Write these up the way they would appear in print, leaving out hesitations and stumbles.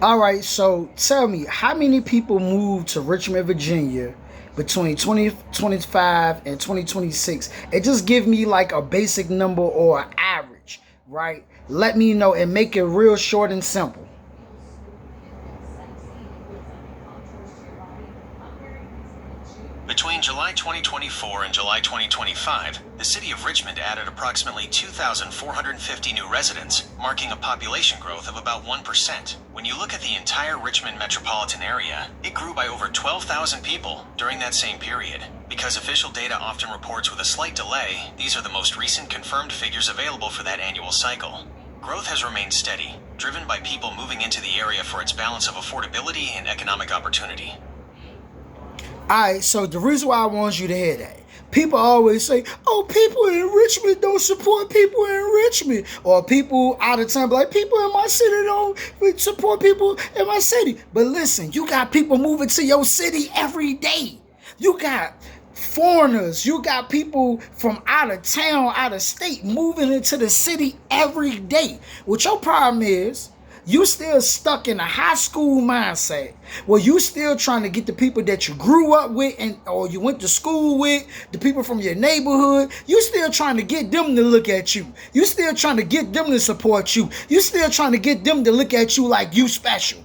All right, so tell me, how many people moved to Richmond, Virginia between 2025 and 2026? And just give me like a basic number or an average, right? Let me know and make it real short and simple. Between July 2024 and July 2025, the city of Richmond added approximately 2,450 new residents, marking a population growth of about 1%. When you look at the entire Richmond metropolitan area, it grew by over 12,000 people during that same period. Because official data often reports with a slight delay, these are the most recent confirmed figures available for that annual cycle. Growth has remained steady, driven by people moving into the area for its balance of affordability and economic opportunity. All right, so the reason why I want you to hear that, people always say, oh, people in Richmond don't support people in Richmond. Or people out of town be like, people in my city don't support people in my city. But listen, you got people moving to your city every day. You got foreigners, you got people from out of town, out of state moving into the city every day. What your problem is, you still stuck in a high school mindset where you still trying to get the people that you grew up with and or you went to school with, the people from your neighborhood. You still trying to get them to look at you. You still trying to get them to support you. You still trying to get them to look at you like you special.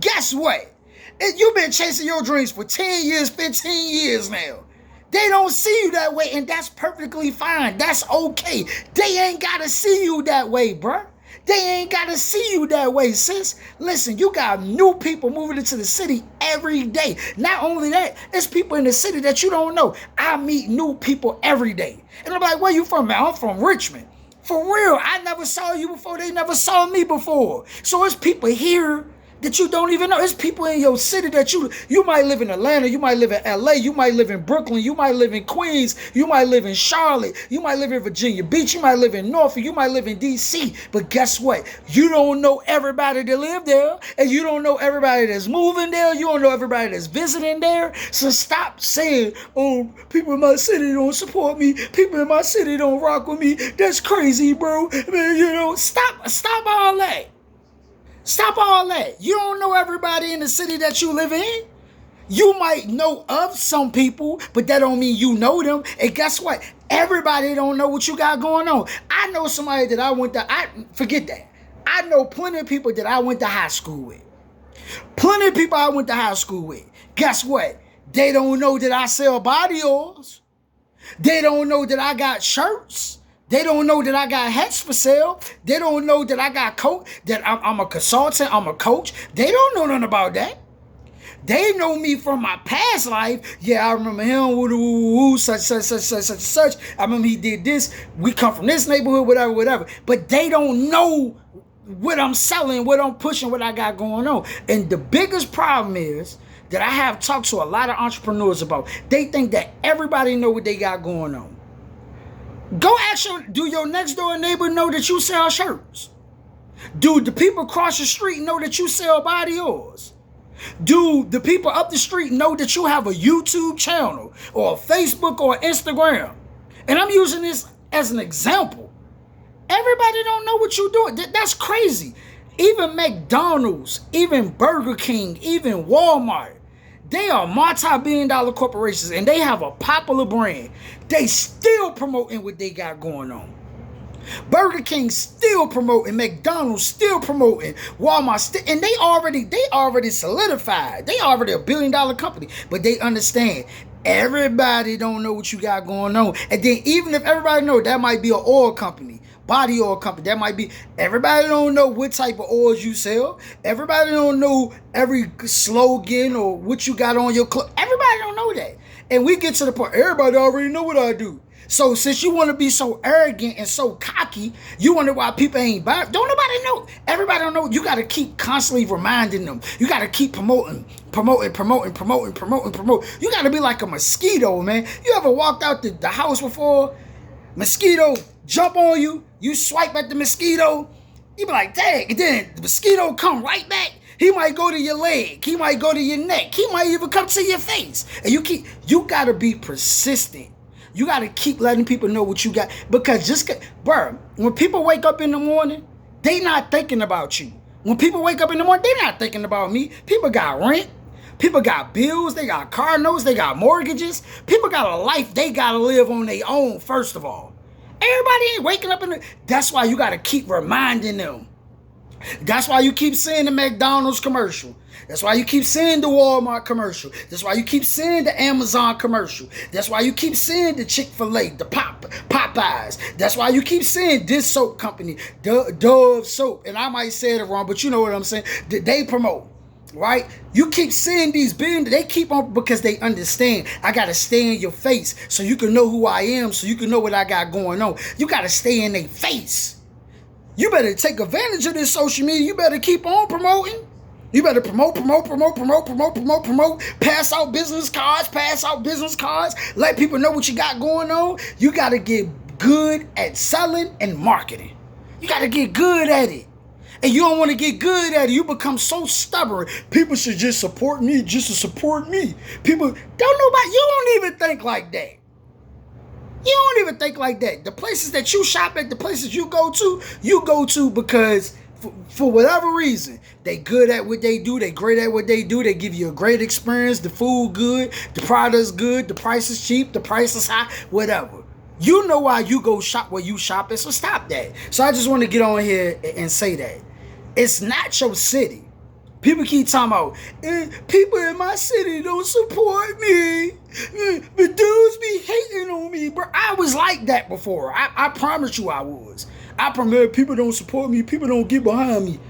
Guess what? You've been chasing your dreams for 10 years, 15 years now. They don't see you that way, and that's perfectly fine. That's okay. They ain't got to see you that way, bruh. They ain't got to see you that way, sis. Listen, you got new people moving into the city every day. Not only that, it's people in the city that you don't know. I meet new people every day. And I'm like, where you from, man? I'm from Richmond. For real, I never saw you before. They never saw me before. So it's people here that you don't even know. It's people in your city that you might live in Atlanta, you might live in LA, you might live in Brooklyn, you might live in Queens, you might live in Charlotte, you might live in Virginia Beach, you might live in Norfolk, you might live in DC. But guess what? You don't know everybody that live there, and you don't know everybody that's moving there, you don't know everybody that's visiting there. So stop saying, oh, people in my city don't support me, people in my city don't rock with me. That's crazy, bro. Man, stop all that. Stop all that. You don't know everybody in the city that you live in. You might know of some people, but that don't mean you know them. And guess what? Everybody don't know what you got going on. I know somebody that forget that. I know plenty of people that I went to high school with. Plenty of people I went to high school with. Guess what? They don't know that I sell body oils. They don't know that I got shirts. They don't know that I got hats for sale. They don't know that I got that I'm a consultant, I'm a coach. They don't know nothing about that. They know me from my past life. Yeah, I remember him, such. I remember he did this. We come from this neighborhood, whatever. But they don't know what I'm selling, what I'm pushing, what I got going on. And the biggest problem is that I have talked to a lot of entrepreneurs about. They think that everybody know what they got going on. Go do your next door neighbor know that you sell shirts? Do the people across the street know that you sell body oils? Do the people up the street know that you have a YouTube channel or a Facebook or Instagram? And I'm using this as an example. Everybody don't know what you're doing. That's crazy. Even McDonald's, even Burger King, even Walmart. They are multi-billion-dollar corporations and they have a popular brand. They still promoting what they got going on. Burger King still promoting, McDonald's still promoting, Walmart and they already solidified. They already a billion-dollar company, but they understand everybody don't know what you got going on. And then even if everybody know, that might be an oil company, body oil company. That might be, everybody don't know what type of oils you sell. Everybody don't know every slogan or what you got on your clothes. Everybody don't know that. And we get to the point, everybody already know what I do. So since you want to be so arrogant and so cocky, you wonder why people ain't buying. Don't nobody know. Everybody don't know. You got to keep constantly reminding them. You got to keep promoting. You got to be like a mosquito, man. You ever walked out the house before? Mosquito jump on you. You swipe at the mosquito. You be like, dang. And then the mosquito come right back. He might go to your leg. He might go to your neck. He might even come to your face. And you got to be persistent. You got to keep letting people know what you got. Because bro, when people wake up in the morning, they not thinking about you. When people wake up in the morning, they're not thinking about me. People got rent. People got bills. They got car notes. They got mortgages. People got a life they got to live on their own, first of all. Everybody ain't waking up in the... That's why you got to keep reminding them. That's why you keep seeing the McDonald's commercial. That's why you keep seeing the Walmart commercial. That's why you keep seeing the Amazon commercial. That's why you keep seeing the Chick-fil-A, the Popeyes. That's why you keep seeing this soap company, Dove Soap. And I might say it wrong, but you know what I'm saying. They promote, right? You keep seeing these billions. They keep on because they understand. I got to stay in your face so you can know who I am, so you can know what I got going on. You got to stay in their face. You better take advantage of this social media. You better keep on promoting. You better promote, pass out business cards, let people know what you got going on. You got to get good at selling and marketing. You got to get good at it. And you don't want to get good at it. You become so stubborn. People should just support me just to support me. People, you don't even think like that. You don't even think like that. The places that you shop at, the places you go to because for whatever reason, they good at what they do. They great at what they do. They give you a great experience. The food good. The product's good. The price is cheap. The price is high. Whatever. You know why you go shop where you shop at, so stop that. So I just want to get on here and say that. It's not your city. People keep talking about, people in my city don't support me. The dudes be hating on me, bro. I was like that before. I promise you I was. I promise people don't support me. People don't get behind me.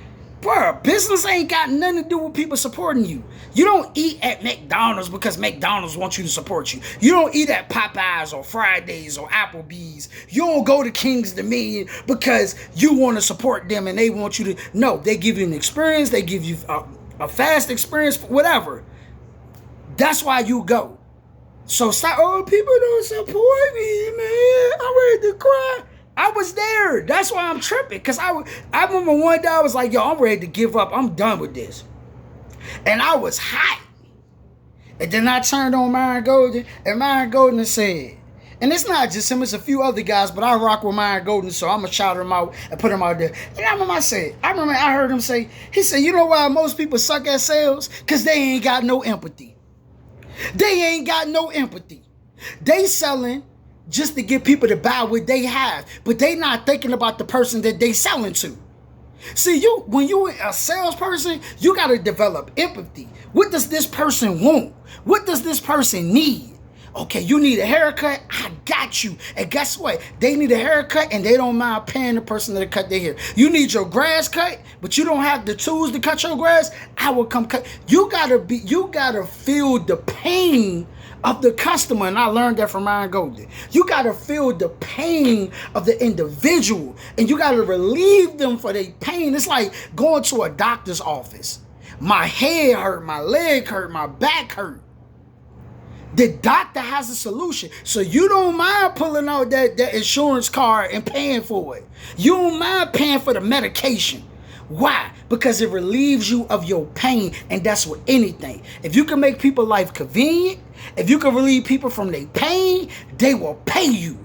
Bro, business ain't got nothing to do with people supporting you. You don't eat at McDonald's because McDonald's wants you to support you. You don't eat at Popeyes or Fridays or Applebee's. You don't go to King's Dominion because you want to support them and they want you to. No, they give you an experience. They give you a fast experience, whatever. That's why you go. So stop. Oh, people don't support me, man. I'm ready to cry. I was there. That's why I'm tripping. Because I remember one day I was like, yo, I'm ready to give up. I'm done with this. And I was hot. And then I turned on Myron Golden. And Myron Golden said, and it's not just him, it's a few other guys, but I rock with Myron Golden, so I'm going to shout him out and put him out there. And I remember I heard him say, he said, you know why most people suck at sales? Because they ain't got no empathy. They ain't got no empathy. They selling just to get people to buy what they have, but they not thinking about the person that they selling to. See, when you a salesperson, you got to develop empathy. What does this person want? What does this person need? Okay, you need a haircut? I got you. And guess what? They need a haircut and they don't mind paying the person to cut their hair. You need your grass cut, but you don't have the tools to cut your grass? I will come cut. You gotta feel the pain of the customer, and I learned that from Myron Golden. You gotta feel the pain of the individual, and you gotta relieve them for their pain. It's like going to a doctor's office. My head hurt, my leg hurt, my back hurt. The doctor has a solution. So you don't mind pulling out that insurance card and paying for it. You don't mind paying for the medication. Why? Because it relieves you of your pain, and that's with anything. If you can make people's life convenient, if you can relieve people from their pain, they will pay you.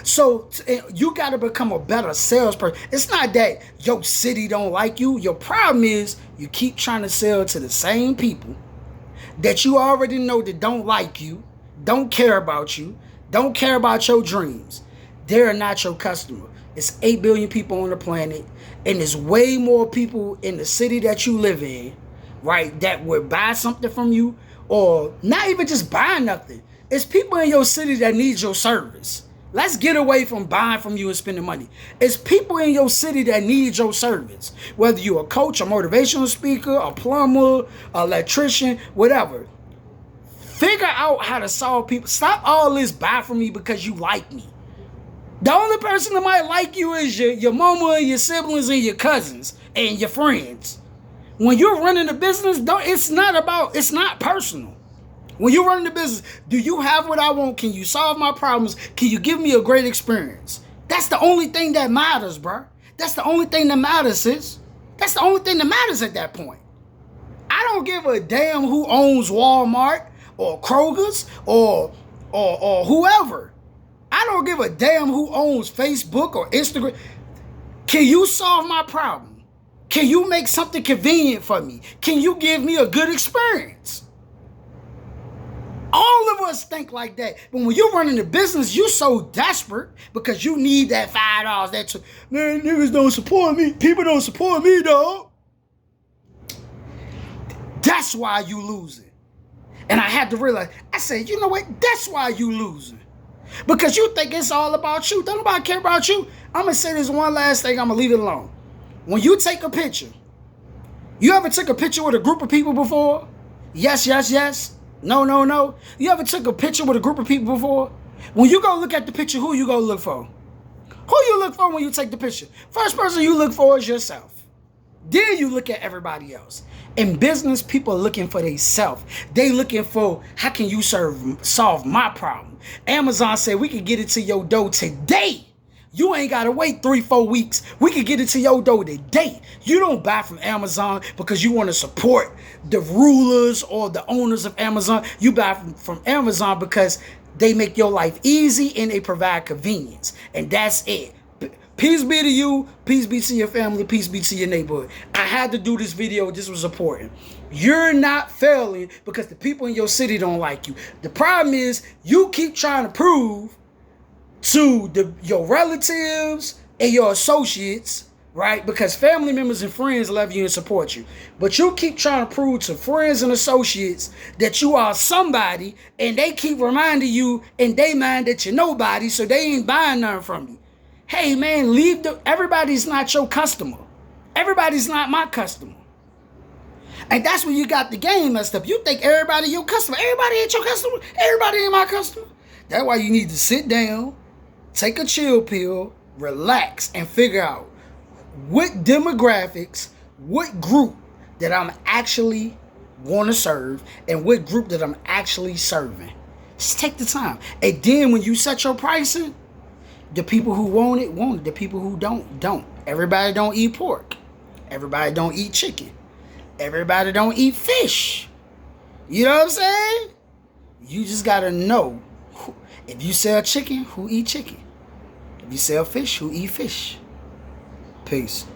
So you got to become a better salesperson. It's not that your city don't like you. Your problem is you keep trying to sell to the same people that you already know that don't like you, don't care about you, don't care about your dreams. They're not your customer. It's 8 billion people on the planet, and there's way more people in the city that you live in, right, that would buy something from you, or not even just buy nothing. It's people in your city that need your service. Let's get away from buying from you and spending money. It's people in your city that need your service. Whether you're a coach, a motivational speaker, a plumber, an electrician, whatever. Figure out how to solve people. Stop all this buy from me because you like me. The only person that might like you is your mama and your siblings and your cousins and your friends. When you're running a business, it's not personal. When you're running the business, do you have what I want? Can you solve my problems? Can you give me a great experience? That's the only thing that matters, bro. That's the only thing that matters, sis. That's the only thing that matters at that point. I don't give a damn who owns Walmart or Kroger's or whoever. I don't give a damn who owns Facebook or Instagram. Can you solve my problem? Can you make something convenient for me? Can you give me a good experience? All of us think like that. But when you're running a business, you so desperate because you need that $5. Man, niggas don't support me. People don't support me, dog. That's why you losing. And I had to realize, I said, you know what? That's why you losing. Because you think it's all about you. Don't nobody care about you. I'm going to say this one last thing. I'm going to leave it alone. When you take a picture, you ever took a picture with a group of people before? Yes, yes, yes. No, no, no. You ever took a picture with a group of people before? When you go look at the picture, who you go look for? Who you look for when you take the picture? First person you look for is yourself. Then you look at everybody else. In business, people are looking for themselves. They looking for, how can you solve my problem? Amazon said we can get it to your door today. You ain't got to wait 3-4 weeks. We can get it to your door today. You don't buy from Amazon because you want to support the rulers or the owners of Amazon. You buy from Amazon because they make your life easy and they provide convenience. And that's it. Peace be to you. Peace be to your family. Peace be to your neighborhood. I had to do this video. This was important. You're not failing because the people in your city don't like you. The problem is you keep trying to prove to your relatives and your associates, right? Because family members and friends love you and support you. But you keep trying to prove to friends and associates that you are somebody, and they keep reminding you in their mind that you're nobody, so they ain't buying nothing from you. Hey, man, everybody's not your customer. Everybody's not my customer. And that's when you got the game messed up. You think everybody your customer. Everybody ain't your customer. Everybody ain't my customer. That's why you need to sit down, take a chill pill, relax, and figure out what demographics, what group that I'm actually want to serve, and what group that I'm actually serving. Just take the time. And then when you set your pricing, the people who want it, want it. The people who don't. Everybody don't eat pork. Everybody don't eat chicken. Everybody don't eat fish. You know what I'm saying? You just got to know. If you sell chicken, who eat chicken? If you sell fish, who eat fish? Peace.